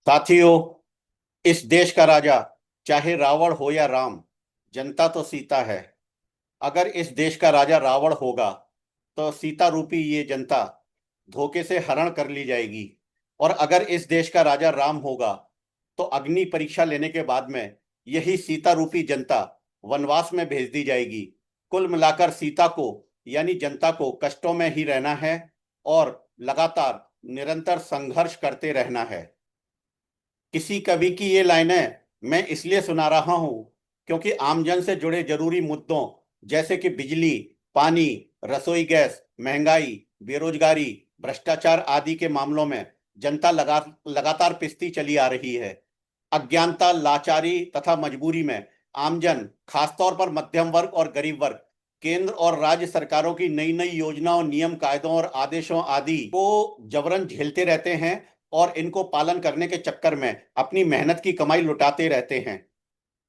साथियों, इस देश का राजा चाहे रावण हो या राम, जनता तो सीता है। अगर इस देश का राजा रावण होगा तो सीता रूपी ये जनता धोखे से हरण कर ली जाएगी। और अगर इस देश का राजा राम होगा तो अग्नि परीक्षा लेने के बाद में यही सीता रूपी जनता वनवास में भेज दी जाएगी। कुल मिलाकर सीता को यानी जनता को कष्टों में ही रहना है और लगातार निरंतर संघर्ष करते रहना है। किसी कवि की ये लाइनें मैं इसलिए सुना रहा हूं क्योंकि आमजन से जुड़े जरूरी मुद्दों जैसे कि बिजली, पानी, रसोई गैस, महंगाई, बेरोजगारी, भ्रष्टाचार आदि के मामलों में जनता लगातार पिसती चली आ रही है। अज्ञानता, लाचारी तथा मजबूरी में आमजन, खासतौर पर मध्यम वर्ग और गरीब वर्ग, केंद्र और राज्य सरकारों की नई नई योजनाओं, नियम, कायदों और आदेशों आदि को जबरन झेलते रहते हैं और इनको पालन करने के चक्कर में अपनी मेहनत की कमाई लुटाते रहते हैं।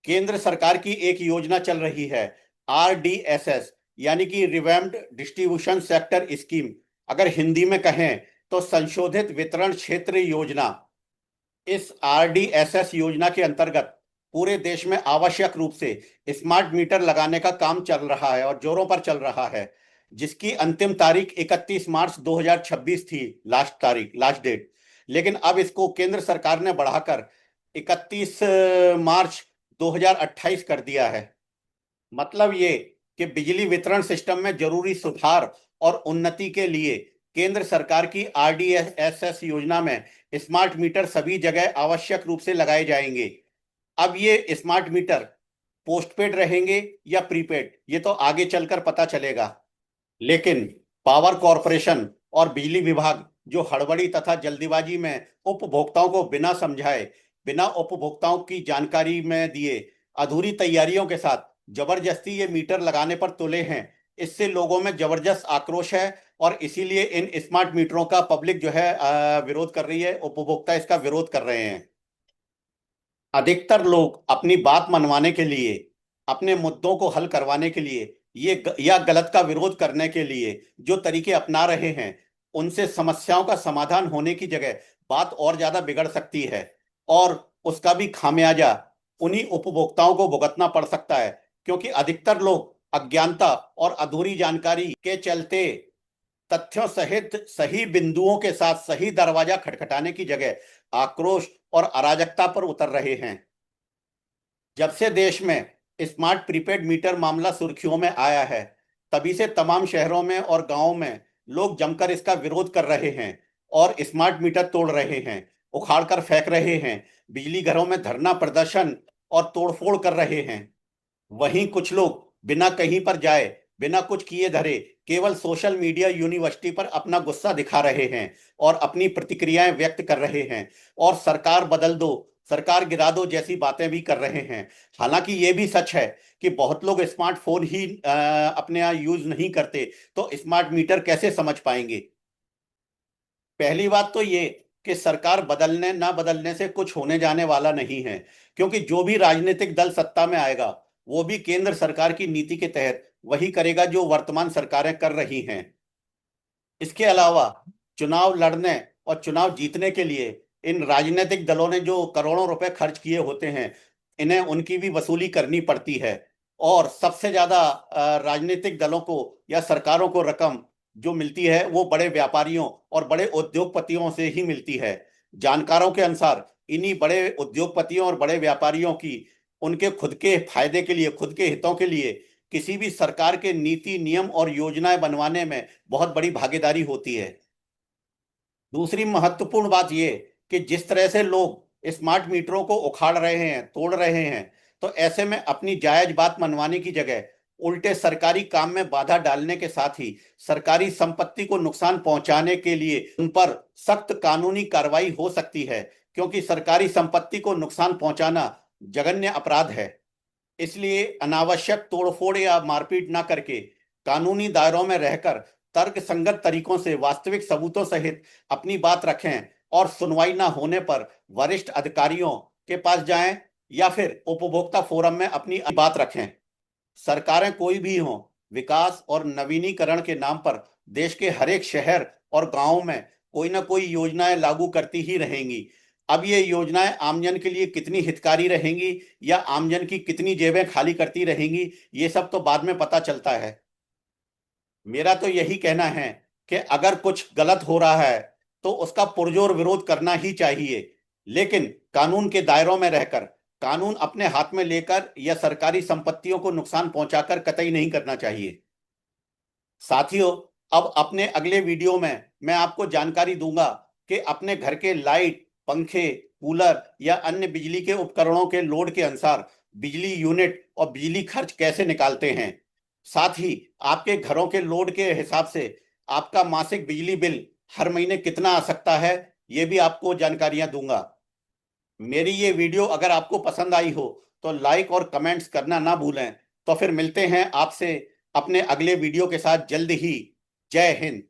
केंद्र सरकार की एक योजना चल रही है, RDSS, यानी कि रिवैम्प्ड डिस्ट्रीब्यूशन सेक्टर स्कीम। अगर हिंदी में कहें तो संशोधित वितरण क्षेत्र योजना। इस RDSS योजना के अंतर्गत पूरे देश में आवश्यक रूप से स्मार्ट मीटर लगाने का काम चल रहा है और जोरों पर चल रहा है, जिसकी अंतिम तारीख 31 मार्च 2026 थी, लास्ट डेट। लेकिन अब इसको केंद्र सरकार ने बढ़ाकर 31 मार्च 2028 कर दिया है। मतलब ये कि बिजली वितरण सिस्टम में जरूरी सुधार और उन्नति के लिए केंद्र सरकार की RDSS योजना में स्मार्ट मीटर सभी जगह आवश्यक रूप से लगाए जाएंगे। अब ये स्मार्ट मीटर पोस्टपेड रहेंगे या प्रीपेड, ये तो आगे चलकर पता चलेगा। लेकिन पावर कॉरपोरेशन और बिजली विभाग जो हड़बड़ी तथा जल्दीबाजी में उपभोक्ताओं को बिना समझाए, बिना उपभोक्ताओं की जानकारी में दिए, अधूरी तैयारियों के साथ जबरदस्ती ये मीटर लगाने पर तुले हैं, इससे लोगों में जबरदस्त आक्रोश है। और इसीलिए इन स्मार्ट मीटरों का पब्लिक जो है विरोध कर रही है, उपभोक्ता इसका विरोध कर रहे हैं। अधिकतर लोग अपनी बात मनवाने के लिए, अपने मुद्दों को हल करवाने के लिए या गलत का विरोध करने के लिए जो तरीके अपना रहे हैं, उनसे समस्याओं का समाधान होने की जगह बात और ज्यादा बिगड़ सकती है और उसका भी खामियाजा उन्हीं उपभोक्ताओं को भुगतना पड़ सकता है, क्योंकि अधिकतर लोग अज्ञानता और अधूरी जानकारी के चलते तथ्यों सहित सही बिंदुओं के साथ सही दरवाजा खटखटाने की जगह आक्रोश और अराजकता पर उतर रहे हैं। जब से देश में स्मार्ट प्रीपेड मीटर मामला सुर्खियों में आया है, तभी से तमाम शहरों में और गांवों में लोग जमकर इसका विरोध कर रहे हैं और स्मार्ट मीटर तोड़ रहे हैं, उखाड़ कर फेंक रहे हैं, बिजली घरों में धरना प्रदर्शन और तोड़फोड़ कर रहे हैं। वहीं कुछ लोग बिना कहीं पर जाए, बिना कुछ किए धरे, केवल सोशल मीडिया यूनिवर्सिटी पर अपना गुस्सा दिखा रहे हैं और अपनी प्रतिक्रियाएं व्यक्त कर रहे हैं और सरकार बदल दो, सरकार गिरा दो जैसी बातें भी कर रहे हैं। हालांकि ये भी सच है कि बहुत लोग स्मार्टफोन ही अपने यहाँ यूज नहीं करते, तो स्मार्ट मीटर कैसे समझ पाएंगे। पहली बात तो ये कि सरकार बदलने ना बदलने से कुछ होने जाने वाला नहीं है, क्योंकि जो भी राजनीतिक दल सत्ता में आएगा वो भी केंद्र सरकार की नीति के तहत वही करेगा जो वर्तमान सरकारें कर रही हैं। इसके अलावा चुनाव लड़ने और चुनाव जीतने के लिए इन राजनीतिक दलों ने जो करोड़ों रुपए खर्च किए होते हैं, इन्हें उनकी भी वसूली करनी पड़ती है। और सबसे ज्यादा राजनीतिक दलों को या सरकारों को रकम जो मिलती है वो बड़े व्यापारियों और बड़े उद्योगपतियों से ही मिलती है। जानकारों के अनुसार इन्हीं बड़े उद्योगपतियों और बड़े व्यापारियों की उनके खुद के फायदे के लिए, खुद के हितों के लिए किसी भी सरकार के नीति, नियम और योजनाएं बनवाने में बहुत बड़ी भागीदारी होती है। दूसरी महत्वपूर्ण बात यह कि जिस तरह से लोग स्मार्ट मीटरों को उखाड़ रहे हैं, तोड़ रहे हैं, तो ऐसे में अपनी जायज बात मनवाने की जगह उल्टे सरकारी काम में बाधा डालने के साथ ही सरकारी संपत्ति को नुकसान पहुंचाने के लिए उन पर सख्त कानूनी कार्रवाई हो सकती है, क्योंकि सरकारी संपत्ति को नुकसान पहुंचाना जघन्य अपराध है। इसलिए अनावश्यक तोड़फोड़ या मारपीट ना करके कानूनी दायरों में रहकर तर्क संगत तरीकों से वास्तविक सबूतों सहित अपनी बात रखें और सुनवाई ना होने पर वरिष्ठ अधिकारियों के पास जाएं या फिर उपभोक्ता फोरम में अपनी बात रखें। सरकारें कोई भी हों, विकास और नवीनीकरण के नाम पर देश के हर एक शहर और गांव में कोई ना कोई योजनाएं लागू करती ही रहेंगी। अब ये योजनाएं आमजन के लिए कितनी हितकारी रहेंगी या आमजन की कितनी जेबें खाली करती रहेंगी, ये सब तो बाद में पता चलता है। मेरा तो यही कहना है कि अगर कुछ गलत हो रहा है तो उसका पुरजोर विरोध करना ही चाहिए, लेकिन कानून के दायरों में रहकर, कानून अपने हाथ में लेकर या सरकारी संपत्तियों को नुकसान पहुंचाकर कतई नहीं करना चाहिए। साथियों, अब अपने अगले वीडियो में मैं आपको जानकारी दूंगा कि अपने घर के लाइट, पंखे, कूलर या अन्य बिजली के उपकरणों के लोड के अनुसार बिजली यूनिट और बिजली खर्च कैसे निकालते हैं। साथ ही आपके घरों के लोड के हिसाब से आपका मासिक बिजली बिल हर महीने कितना आ सकता है, ये भी आपको जानकारियां दूंगा। मेरी ये वीडियो अगर आपको पसंद आई हो तो लाइक और कमेंट्स करना ना भूलें। तो फिर मिलते हैं आपसे अपने अगले वीडियो के साथ जल्द ही। जय हिंद।